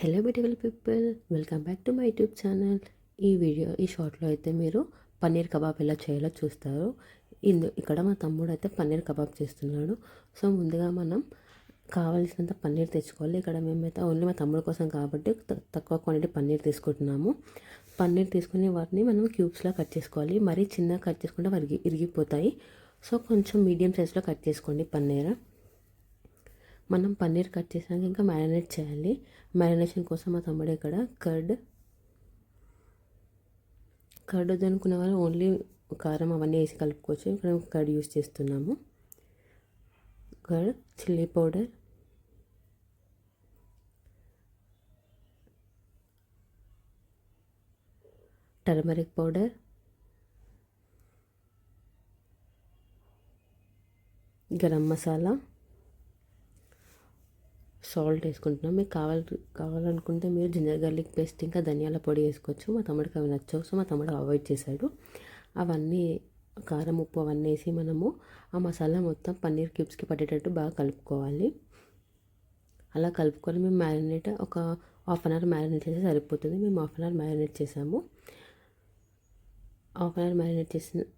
Hello beautiful people, welcome back to my YouTube channel. ఈ షార్ట్లో అయితే మీరు పన్నీర్ కబాబ్ ఎలా చేయాలో చూస్తారు. ఇక్కడ మా తమ్ముడు అయితే పన్నీర్ కబాబ్ చేస్తున్నాడు. సో ముందుగా మనం కావాల్సినంత పన్నీర్ తెచ్చుకోవాలి. ఇక్కడ మేమైతే ఓన్లీ మా తమ్ముడు కోసం కాబట్టి తక్కువ క్వాంటిటీ పన్నీర్ తీసుకుంటున్నాము. పన్నీర్ తీసుకుని వాటిని మనం క్యూబ్స్లో కట్ చేసుకోవాలి. మరీ చిన్నగా కట్ చేసుకుంటే ఇరిగిపోతాయి. సో కొంచెం మీడియం సైజులో కట్ చేసుకోండి పన్నీర్. మనం పన్నీర్ కట్ చేసాక ఇంకా మ్యారినేట్ చేయాలి. మ్యారినేషన్ కోసం మా తమ్ముడు ఇక్కడ కర్డ్ వద్దనుకునే వాళ్ళు ఓన్లీ కారం అవన్నీ వేసి కలుపుకోవచ్చు. ఇక్కడ కర్డ్ యూస్ చేస్తున్నాము. Curd, chilli powder, turmeric powder, garam masala, salt వేసుకుంటున్నాం. మీకు కావాలనుకుంటే మీరు జింజర్ గార్లిక్ పేస్ట్ ఇంకా ధనియాల పొడి వేసుకోవచ్చు. మా తమ్ముడికి అవి నచ్చవు, సో మా తమ్ముడు అవాయిడ్ చేశాడు. అవన్నీ కారం, ఉప్పు అవన్నీ వేసి మనము ఆ మసాలా మొత్తం పన్నీర్ క్యూబ్స్కి పట్టేటట్టు బాగా కలుపుకోవాలి. అలా కలుపుకొని మేము మ్యారినేట్ ఒక హాఫ్ అన్ అవర్ మ్యారినేట్ చేస్తే సరిపోతుంది. మేము హాఫ్ అన్ అవర్ మ్యారినేట్ చేసాము. హాఫ్ అన్ అవర్ మ్యారినేట్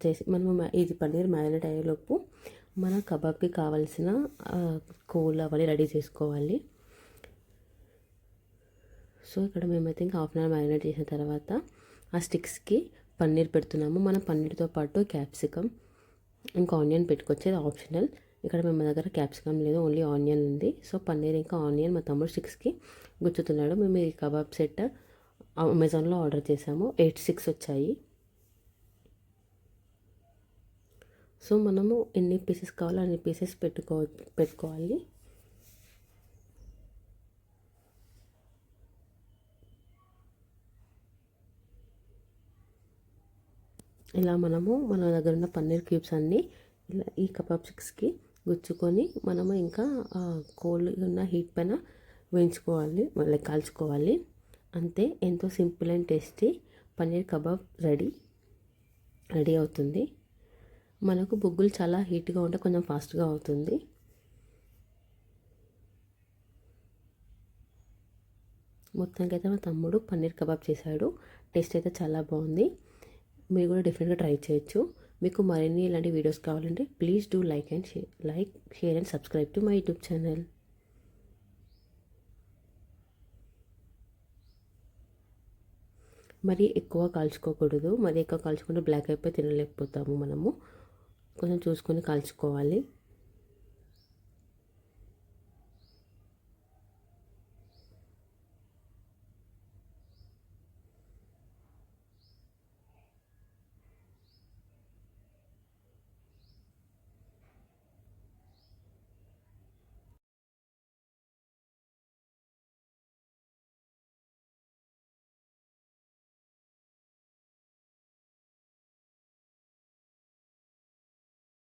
చేసి మనము ఇది పన్నీర్ మ్యారినేట్ అయ్యేలోపు మన కబాబ్కి కావాల్సిన కోల్ అవన్నీ రెడీ చేసుకోవాలి. సో ఇక్కడ మేమైతే ఇంకా హాఫ్ అన్ అవర్ మ్యారినేట్ చేసిన తర్వాత ఆ స్టిక్స్కి పన్నీర్ పెడుతున్నాము. మన పన్నీర్తో పాటు క్యాప్సికమ్ ఇంకా ఆనియన్ పెట్టుకోవచ్చు, అది ఆప్షనల్. ఇక్కడ మేము దగ్గర క్యాప్సికమ్ లేదు, ఓన్లీ ఆనియన్ ఉంది. సో పన్నీర్ ఇంకా ఆనియన్ మా తమ్ముడు స్టిక్స్కి గుచ్చుతున్నాడు. మేము ఈ కబాబ్ సెట్ అమెజాన్లో ఆర్డర్ చేసాము. 8 sticks వచ్చాయి. సో మనము ఎన్ని పీసెస్ కావాలో అన్ని పీసెస్ పెట్టుకోవాలి. ఇలా మనము మన దగ్గర ఉన్న పన్నీర్ క్యూబ్స్ అన్నీ ఇలా ఈ కబాబ్ స్టిక్స్కి గుచ్చుకొని మనము ఇంకా కోల్డ్ ఉన్న హీట్ పైన వేయించుకోవాలి, మళ్ళీ కాల్చుకోవాలి. అంతే, ఎంతో simple and tasty paneer kebab ready అవుతుంది. మనకు బొగ్గులు చాలా హీట్గా ఉంటే కొంచెం ఫాస్ట్గా అవుతుంది. మొత్తానికి అయితే మా తమ్ముడు పన్నీర్ కబాబ్ చేశాడు. టేస్ట్ అయితే చాలా బాగుంది. మీరు కూడా డిఫరెంట్గా ట్రై చేయొచ్చు. మీకు మరిన్ని ఇలాంటి వీడియోస్ కావాలంటే please do like, share and subscribe to my YouTube channel. మరి ఎక్కువ కాల్చుకోకూడదు. మరి ఎక్కువ కాల్చుకుంటే బ్లాక్ అయిపోయి తినలేకపోతాము. మనము కొంచెం చూసుకొని కాల్చుకోవాలి.